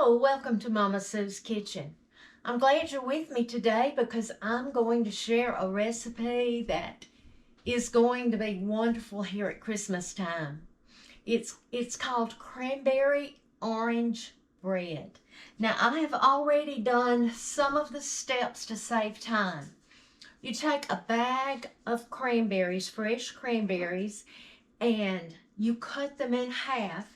Hello, welcome to Mama Sue's Kitchen. I'm glad you're with me today because I'm going to share a recipe that is going to be wonderful here at Christmas time. It's called cranberry orange bread. Now I have already done some of the steps to save time. You take a bag of cranberries, fresh cranberries, and you cut them in half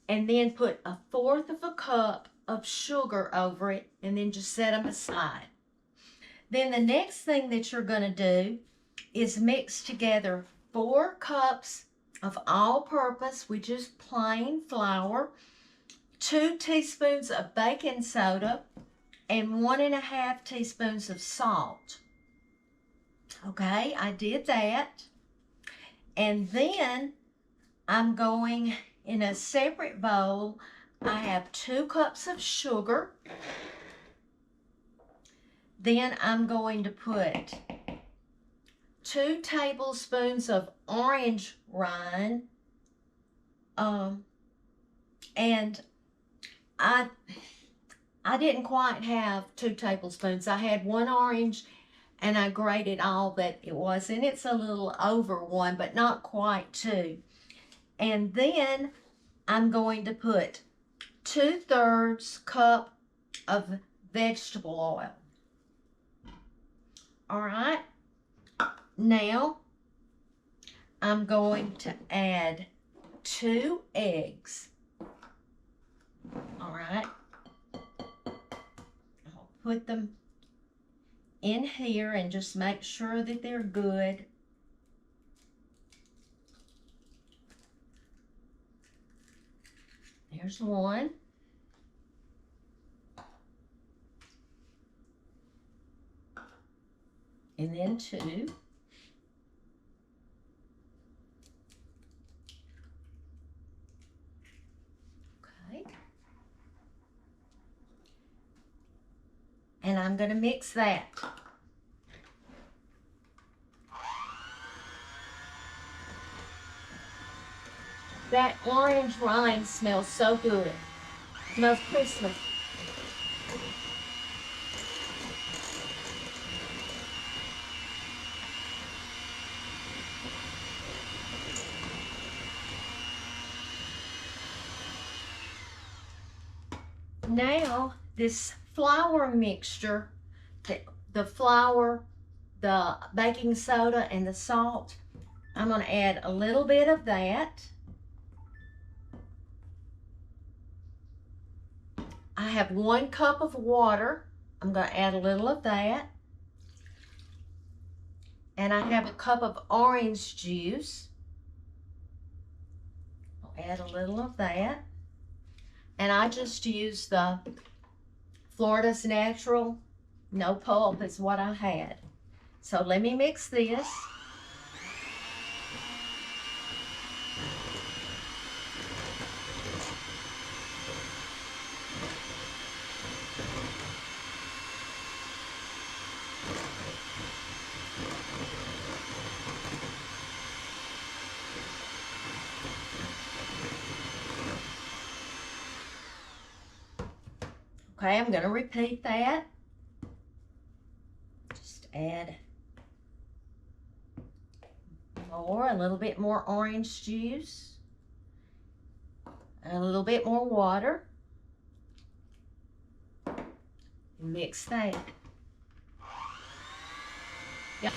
and then put a fourth of a cup of sugar over it and then just set them aside. Then the next thing that you're going to do is mix together 4 cups of all-purpose, which is plain flour, 2 teaspoons of baking soda, and 1.5 teaspoons of salt. Okay, I did that. And then I'm going in a separate bowl. I have 2 cups of sugar. Then I'm going to put 2 tablespoons of orange rind. And I didn't quite have 2 tablespoons. I had 1 orange and I grated all that it was. And it's a little over 1, but not quite 2. And then I'm going to put 2/3 cup of vegetable oil. All right. Now I'm going to add 2 eggs. All right. I'll put them in here and just make sure that they're good. There's 1. And then 2. Okay. And I'm going to mix that. That orange rind smells so good. It smells Christmas. Now, this flour mixture, the flour, the baking soda, and the salt, I'm going to add a little bit of that. I have 1 cup of water. I'm going to add a little of that. And I have a cup of orange juice. I'll add a little of that. And I just use the Florida's Natural, no pulp is what I had. So let me mix this. Okay, I'm going to repeat that. Just add more, a little bit more orange juice, and a little bit more water. Mix that. Yep.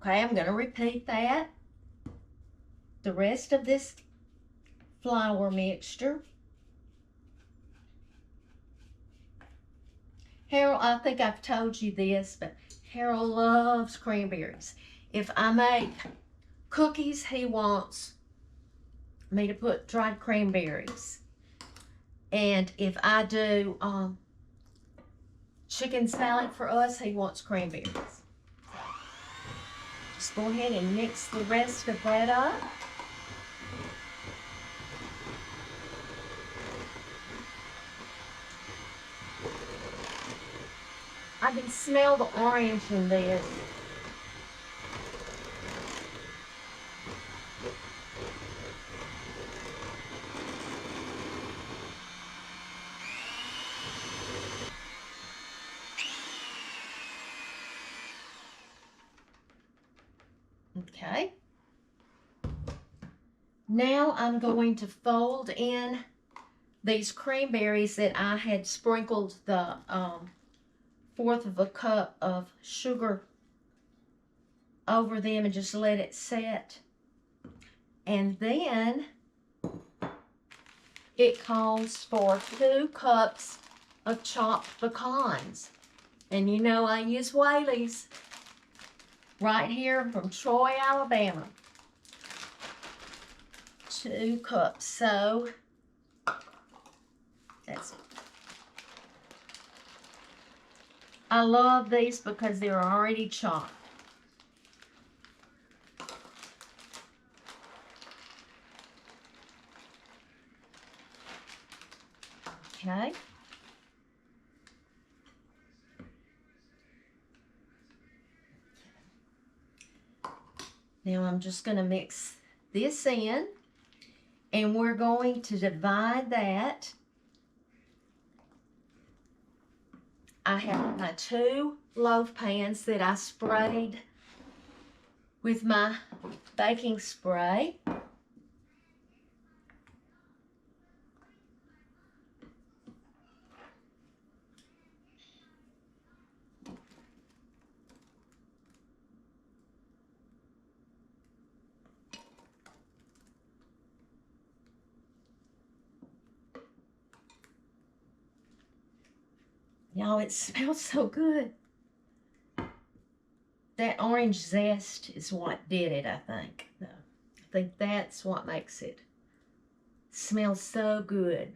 Okay, I'm going to repeat that. The rest of this flour mixture. Harold, I think I've told you this, but Harold loves cranberries. If I make cookies, he wants me to put dried cranberries. And if I do chicken salad for us, he wants cranberries. Just go ahead and mix the rest of that up. I can smell the orange in this. Okay. Now I'm going to fold in these cranberries that I had sprinkled the fourth of a cup of sugar over them and just let it set. And then it calls for 2 cups of chopped pecans. And you know I use Whaley's right here from Troy, Alabama. 2 cups. So that's it. I love these because they're already chopped. Okay. Now I'm just going to mix this in, and we're going to divide that. I have my 2 loaf pans that I sprayed with my baking spray. Y'all, it smells so good. That orange zest is what did it, I think. I think that's what makes it smell so good.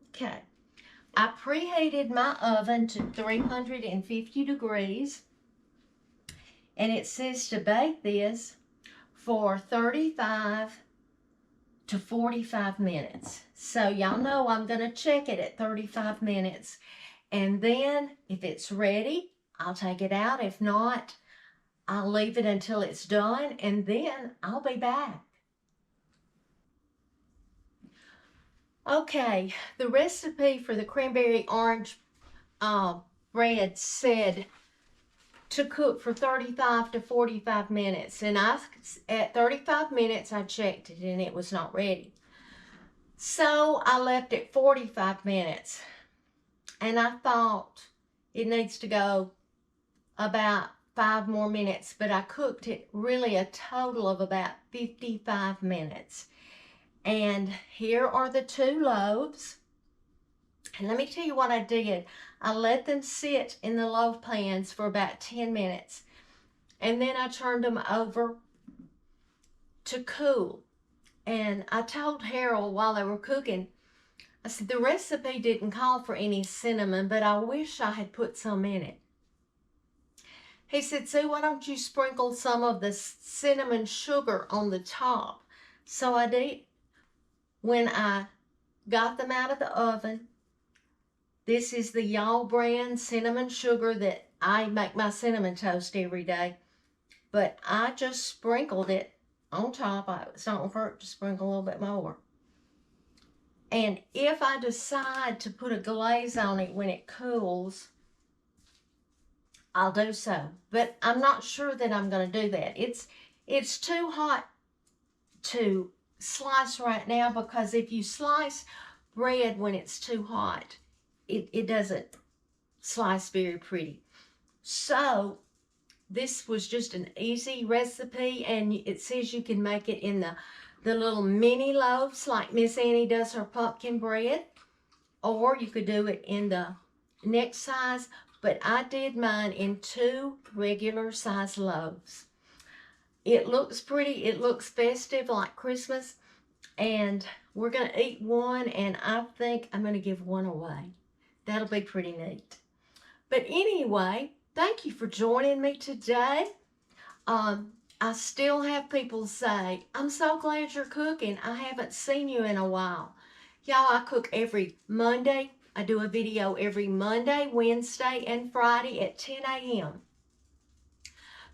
Okay. I preheated my oven to 350 degrees. And it says to bake this for 35 to 45 minutes. So y'all know I'm going to check it at 35 minutes. And then if it's ready, I'll take it out. If not, I'll leave it until it's done, and then I'll be back. Okay, the recipe for the cranberry orange bread said to cook for 35 to 45 minutes. And at 35 minutes, I checked it and it was not ready. So I left it 45 minutes. And I thought it needs to go about 5 more minutes, but I cooked it really a total of about 55 minutes. And here are the 2 loaves. And let me tell you what I did. I let them sit in the loaf pans for about 10 minutes. And then I turned them over to cool. And I told Harold while they were cooking, I said, the recipe didn't call for any cinnamon, but I wish I had put some in it. He said, Sue, why don't you sprinkle some of the cinnamon sugar on the top? So I did. When I got them out of the oven, this is the Y'all brand cinnamon sugar that I make my cinnamon toast every day. But I just sprinkled it on top. It's not going to hurt to sprinkle a little bit more. And if I decide to put a glaze on it when it cools, I'll do so. But I'm not sure that I'm going to do that. It's too hot to slice right now, because if you slice bread when it's too hot, it doesn't slice very pretty. So this was just an easy recipe, and it says you can make it in the little mini loaves like Miss Annie does her pumpkin bread, or you could do it in the next size, but I did mine in 2 regular size loaves. It looks pretty, it looks festive like Christmas, and we're going to eat one, and I think I'm going to give one away. That'll be pretty neat. But anyway, thank you for joining me today. I still have people say, I'm so glad you're cooking. I haven't seen you in a while. Y'all, I cook every Monday. I do a video every Monday, Wednesday, and Friday at 10 a.m.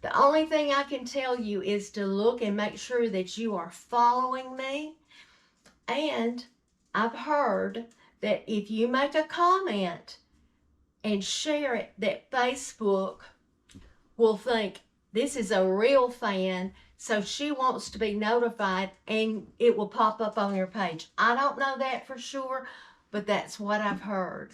The only thing I can tell you is to look and make sure that you are following me. And I've heard that if you make a comment and share it, that Facebook will think this is a real fan, so she wants to be notified and it will pop up on your page. I don't know that for sure, but that's what I've heard.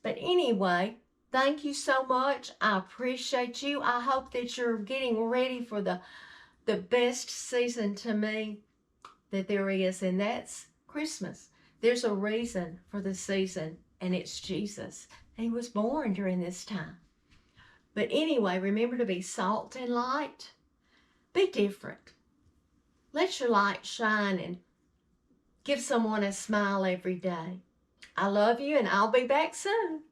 But anyway, thank you so much. I appreciate you. I hope that you're getting ready for the best season to me that there is, and that's Christmas. There's a reason for the season, and it's Jesus. He was born during this time. But anyway, remember to be salt and light. Be different. Let your light shine and give someone a smile every day. I love you, and I'll be back soon.